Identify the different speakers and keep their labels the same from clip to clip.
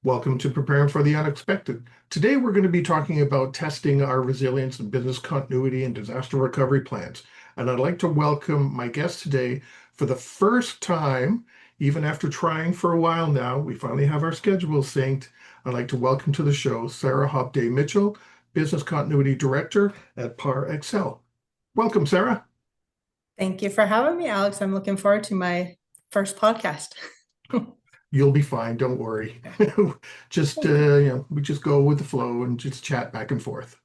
Speaker 1: Welcome to Preparing for the Unexpected. Today, we're going to be talking about testing our resilience and business continuity and disaster recovery plans. And I'd like to welcome my guest today for the first time, even after trying for a while now. We finally have our schedule synced. I'd like to welcome to the show Sarah Hobday-Mitchell, Business Continuity Director at Par Excel. Welcome, Sarah.
Speaker 2: Thank you for having me, Alex. I'm looking forward to my first podcast.
Speaker 1: You'll be fine. Don't worry. Just, we just go with the flow and just chat back and forth.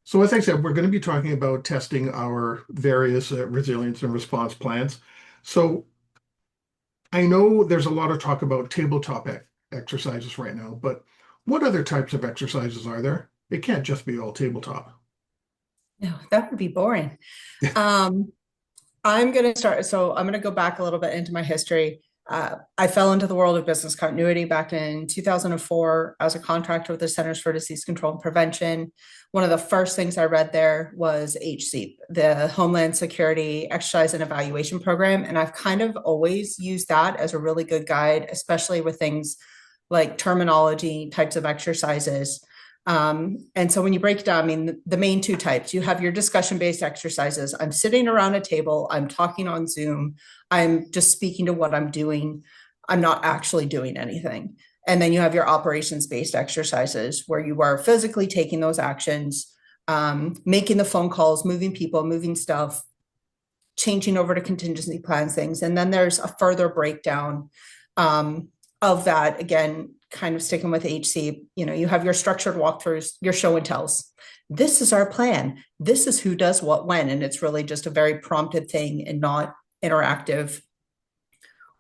Speaker 1: So as I said, we're going to be talking about testing our various resilience and response plans. So I know there's a lot of talk about tabletop exercises right now, but what other types of exercises are there? It can't just be all tabletop.
Speaker 2: No, that would be boring. I'm going to start. So I'm going to go back a little bit into my history. I fell into the world of business continuity back in 2004 as a contractor with the Centers for Disease Control and Prevention. One of the first things I read there was HSEEP, the Homeland Security Exercise and Evaluation Program. And I've kind of always used that as a really good guide, especially with things like terminology, types of exercises. And so when you break it down, I mean, the main two types, you have your discussion-based exercises. I'm sitting around a table, I'm talking on Zoom, I'm just speaking to what I'm doing. I'm not actually doing anything. And then you have your operations-based exercises where you are physically taking those actions, making the phone calls, moving people, moving stuff, changing over to contingency plans, things. And then there's a further breakdown of that, again, kind of sticking with HC, you have your structured walkthroughs, your show and tells. This is our plan. This is who does what when. And it's really just a very prompted thing and not interactive.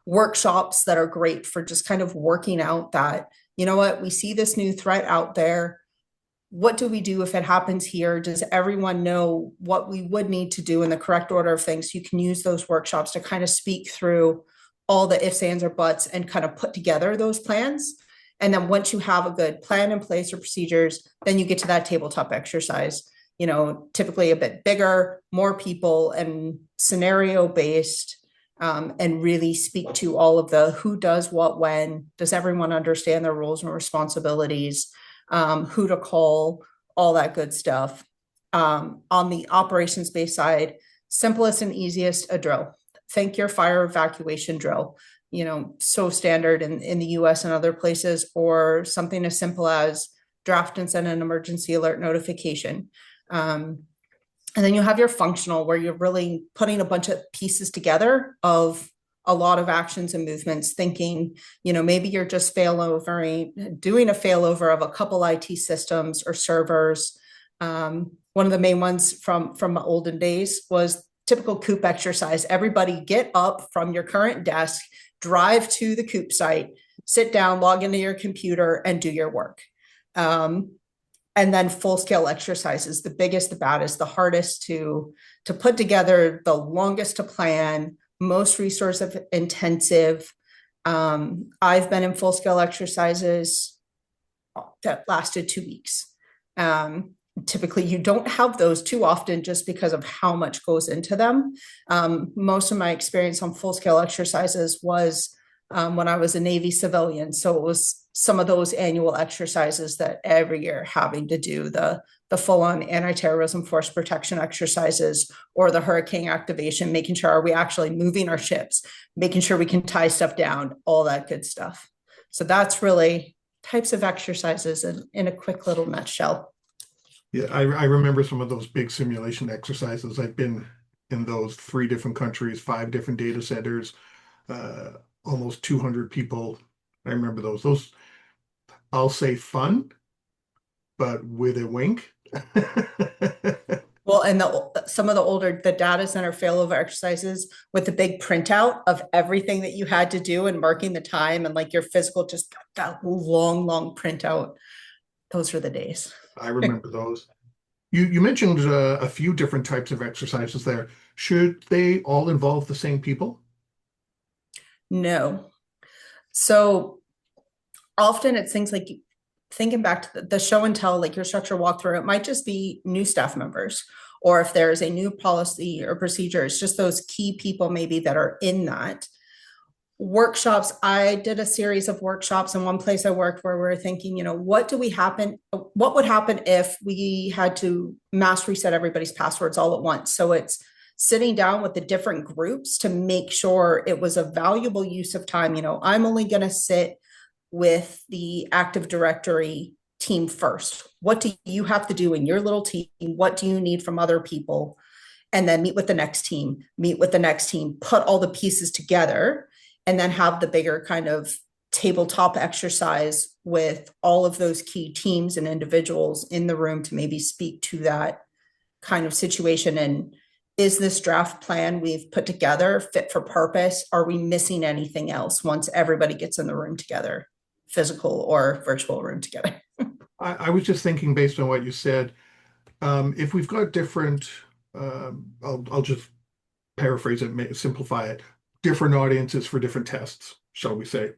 Speaker 2: Workshops that are great for just kind of working out that, we see this new threat out there. What do we do if it happens here? Does everyone know what we would need to do in the correct order of things? You can use those workshops to kind of speak through all the ifs, ands, or buts and kind of put together those plans. And then once you have a good plan in place or procedures, then you get to that tabletop exercise, typically a bit bigger, more people and scenario based, and really speak to all of the who does what, when, does everyone understand their roles and responsibilities, who to call, all that good stuff. On the operations based side, simplest and easiest, a drill. Think your fire evacuation drill. So standard in the US and other places, or something as simple as draft and send an emergency alert notification. And then you have your functional, where you're really putting a bunch of pieces together of a lot of actions and movements, thinking, maybe you're just doing a failover of a couple IT systems or servers. One of the main ones from the olden days was typical COOP exercise. Everybody get up from your current desk, drive to the COOP site, sit down, log into your computer, and do your work. And then full-scale exercises, the biggest, the baddest, the hardest to put together, the longest to plan, most resource intensive. I've been in full-scale exercises that lasted 2 weeks. Typically, you don't have those too often just because of how much goes into them. Most of my experience on full-scale exercises was when I was a Navy civilian. So it was some of those annual exercises that every year having to do the full-on anti-terrorism force protection exercises or the hurricane activation, making sure are we actually moving our ships, making sure we can tie stuff down, all that good stuff. So that's really types of exercises in a quick little nutshell.
Speaker 1: Yeah, I remember some of those big simulation exercises. I've been in those 3 different countries, 5 different data centers, almost 200 people. I remember those. Those, I'll say fun, but with a wink.
Speaker 2: Well, and some of the data center failover exercises with the big printout of everything that you had to do and marking the time and like your physical, just that long printout. Those were the days.
Speaker 1: I remember those. You mentioned a few different types of exercises there. Should they all involve the same people?
Speaker 2: No. So often it's things like thinking back to the show and tell, like your structure walkthrough, it might just be new staff members, or if there's a new policy or procedure, it's just those key people maybe that are in that. Workshops, I did a series of workshops in one place I worked where we were thinking, what would happen if we had to mass reset everybody's passwords all at once? So it's sitting down with the different groups to make sure it was a valuable use of time. I'm only going to sit with the Active Directory team first. What do you have to do in your little team? What do you need from other people? And then meet with the next team, put all the pieces together, and then have the bigger kind of tabletop exercise with all of those key teams and individuals in the room to maybe speak to that kind of situation. And is this draft plan we've put together fit for purpose? Are we missing anything else once everybody gets in the room together, physical or virtual room together?
Speaker 1: I was just thinking based on what you said, if we've got different, I'll just paraphrase it, simplify it, different audiences for different tests, shall we say.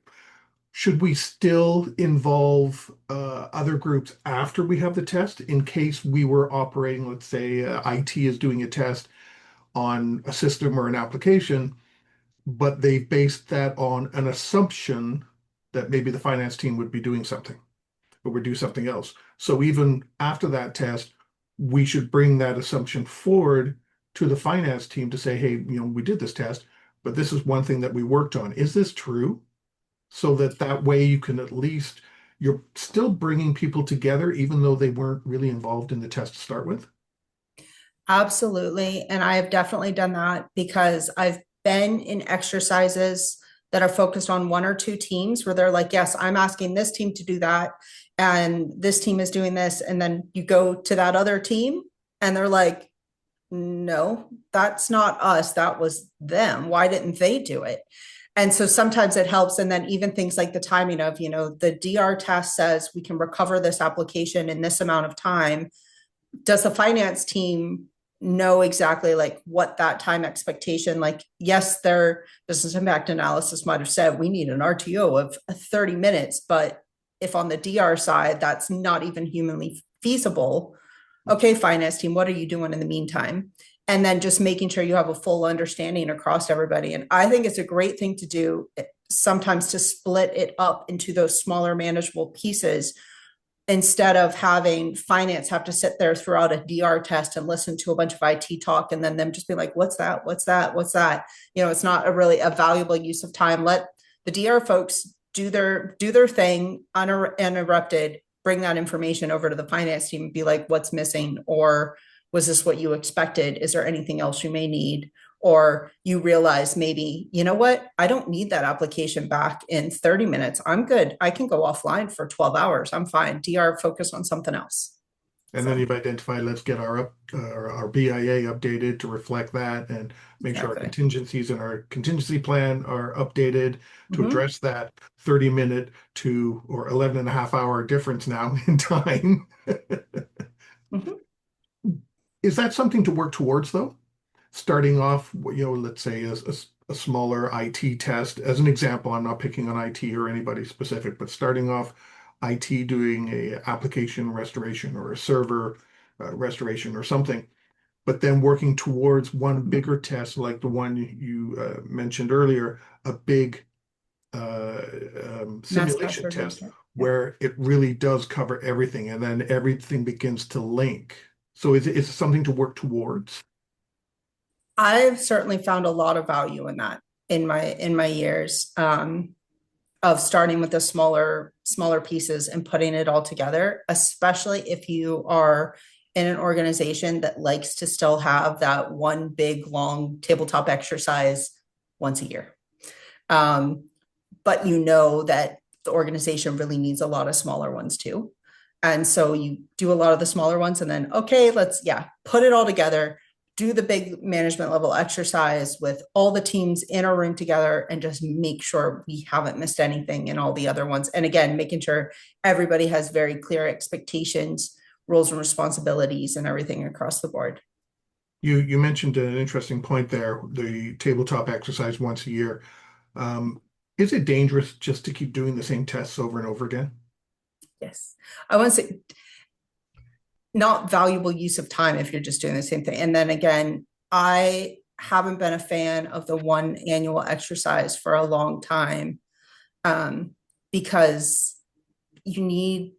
Speaker 1: Should we still involve other groups after we have the test in case we were operating, let's say IT is doing a test on a system or an application, but they based that on an assumption that maybe the finance team would be doing something or would do something else. So even after that test, we should bring that assumption forward to the finance team to say, hey, we did this test, but this is one thing that we worked on. Is this true? So that way you can at least, you're still bringing people together, even though they weren't really involved in the test to start with.
Speaker 2: Absolutely. And I have definitely done that because I've been in exercises that are focused on one or two teams where they're like, yes, I'm asking this team to do that. And this team is doing this. And then you go to that other team and they're like, no, that's not us. That was them. Why didn't they do it? And so sometimes it helps. And then even things like the timing of, the DR task says we can recover this application in this amount of time. Does the finance team know exactly like what that time expectation, like, yes, their business impact analysis might have said we need an RTO of 30 minutes, but if on the DR side, that's not even humanly feasible. Okay, finance team, what are you doing in the meantime? And then just making sure you have a full understanding across everybody. And I think it's a great thing to do sometimes to split it up into those smaller manageable pieces instead of having finance have to sit there throughout a DR test and listen to a bunch of IT talk and then them just be like, what's that? What's that? What's that? It's not a valuable use of time. Let the DR folks do their thing uninterrupted, bring that information over to the finance team and be like, what's missing? Or was this what you expected? Is there anything else you may need? Or you realize maybe, what? I don't need that application back in 30 minutes. I'm good. I can go offline for 12 hours. I'm fine. DR, focus on something else.
Speaker 1: And then you've identified, let's get our BIA updated to reflect that and make sure our contingencies and our contingency plan are updated to address that 30-minute to or 11 and a half hour difference now in time. Is that something to work towards though? Starting off, let's say a smaller IT test. As an example, I'm not picking on IT or anybody specific, but starting off IT doing a application restoration or a server restoration or something, but then working towards one bigger test like the one you mentioned earlier, a big simulation test where it really does cover everything and then everything begins to link. So is it something to work towards?
Speaker 2: I've certainly found a lot of value in that in my years of starting with the smaller pieces and putting it all together, especially if you are in an organization that likes to still have that one big long tabletop exercise once a year. But that the organization really needs a lot of smaller ones too. And so you do a lot of the smaller ones and then, okay, let's put it all together, do the big management level exercise with all the teams in a room together and just make sure we haven't missed anything in all the other ones. And again, making sure everybody has very clear expectations, roles and responsibilities and everything across the board.
Speaker 1: You mentioned an interesting point there, the tabletop exercise once a year. Is it dangerous just to keep doing the same tests over and over again?
Speaker 2: Yes. I want to say not valuable use of time if you're just doing the same thing. And then again, I haven't been a fan of the one annual exercise for a long time, um, because you need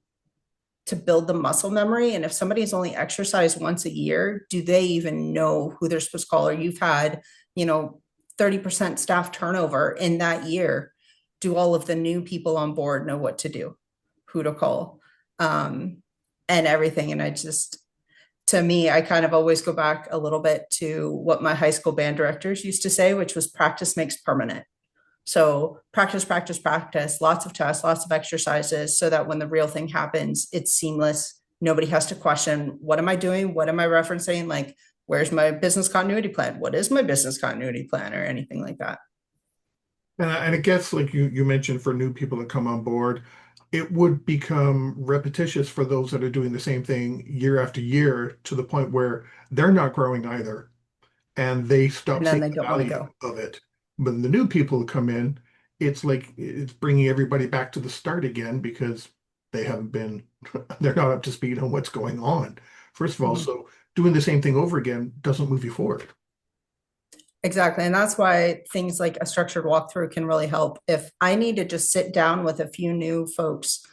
Speaker 2: to build the muscle memory. And if somebody's only exercised once a year, do they even know who they're supposed to call? Or you've had, 30% staff turnover in that year. Do all of the new people on board know what to do, who to call, and everything? And to me, I kind of always go back a little bit to what my high school band directors used to say, which was practice makes permanent. So practice, practice, practice, lots of tests, lots of exercises, so that when the real thing happens, it's seamless. Nobody has to question, what am I doing? What am I referencing? Like, where's my business continuity plan? What is my business continuity plan, or anything like that?
Speaker 1: And I guess, like you mentioned, for new people to come on board, it would become repetitious for those that are doing the same thing year after year to the point where they're not growing either, and they stop
Speaker 2: And then
Speaker 1: seeing
Speaker 2: they
Speaker 1: the
Speaker 2: don't want to
Speaker 1: value
Speaker 2: go.
Speaker 1: of it. When the new people come in, it's like it's bringing everybody back to the start again because they haven't been, they're not up to speed on what's going on. First of all,
Speaker 2: Mhm.
Speaker 1: so doing the same thing over again doesn't move you forward.
Speaker 2: Exactly. And that's why things like a structured walkthrough can really help. If I need to just sit down with a few new folks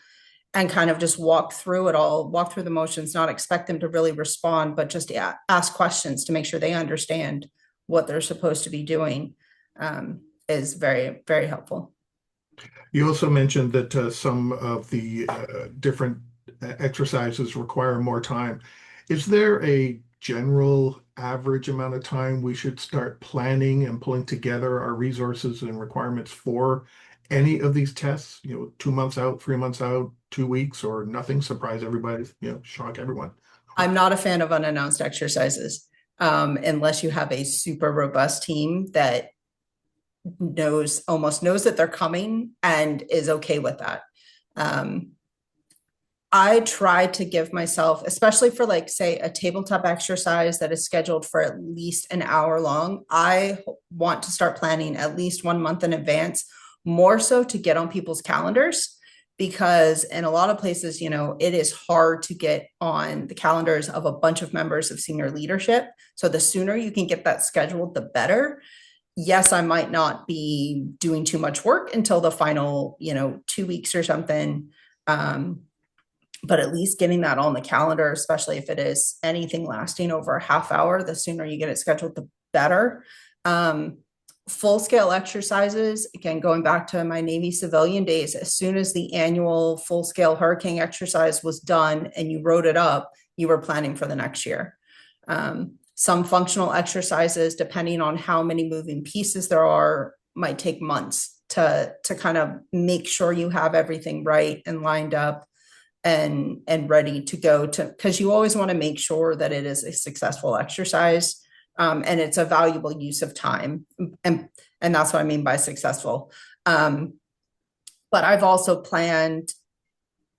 Speaker 2: and kind of just walk through it all, walk through the motions, not expect them to really respond, but just ask questions to make sure they understand what they're supposed to be doing, is very, very helpful.
Speaker 1: You also mentioned that some of the different exercises require more time. Is there a general average amount of time we should start planning and pulling together our resources and requirements for any of these tests? 2 months out, 3 months out, 2 weeks, or nothing? Surprise everybody, shock everyone.
Speaker 2: I'm not a fan of unannounced exercises, unless you have a super robust team that almost knows that they're coming and is okay with that. Um, I try to give myself, especially for like, say, a tabletop exercise that is scheduled for at least an hour long, I want to start planning at least 1 month in advance, more so to get on people's calendars. Because in a lot of places, it is hard to get on the calendars of a bunch of members of senior leadership. So the sooner you can get that scheduled, the better. Yes, I might not be doing too much work until the final, 2 weeks or something. But at least getting that on the calendar, especially if it is anything lasting over a half hour, the sooner you get it scheduled, the better. Um, Full scale exercises, again, going back to my Navy civilian days, as soon as the annual full scale hurricane exercise was done and you wrote it up, you were planning for the next year. Some functional exercises, depending on how many moving pieces there are, might take months to kind of make sure you have everything right and lined up and ready to go, to because you always want to make sure that it is a successful exercise, and it's a valuable use of time, and that's what I mean by successful. But I've also planned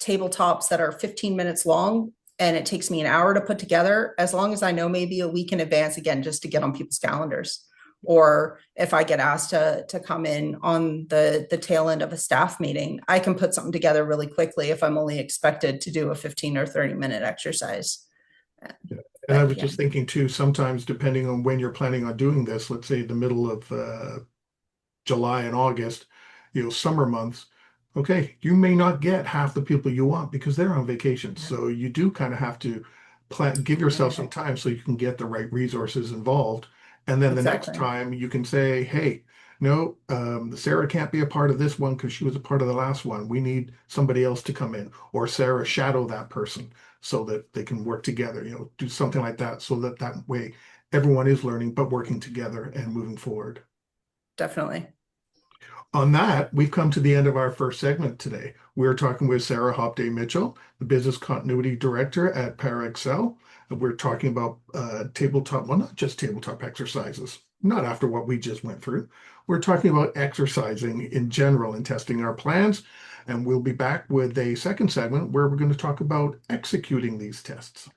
Speaker 2: tabletops that are 15 minutes long, and it takes me an hour to put together, as long as I know maybe a week in advance, again, just to get on people's calendars. Or if I get asked to come in on the tail end of a staff meeting, I can put something together really quickly if I'm only expected to do a 15 or 30-minute exercise.
Speaker 1: Yeah. And I
Speaker 2: But
Speaker 1: was
Speaker 2: yeah,
Speaker 1: just thinking too, sometimes depending on when you're planning on doing this, let's say the middle of July and August, summer months, okay, you may not get half the people you want because they're on vacation. So you do kind of have to give yourself some time so you can get the right resources involved. And then the next
Speaker 2: exactly.
Speaker 1: time you can say, hey, no, Sarah can't be a part of this one because she was a part of the last one. We need somebody else to come in, or Sarah shadow that person so that they can work together, do something like that so that way everyone is learning but working together and moving forward.
Speaker 2: Definitely.
Speaker 1: On that, we've come to the end of our first segment today. We're talking with Sarah Hobday-Mitchell, the Business Continuity Director at ParaXL. We're talking about tabletop, well, not just tabletop exercises, not after what we just went through. We're talking about exercising in general and testing our plans. And we'll be back with a second segment where we're going to talk about executing these tests.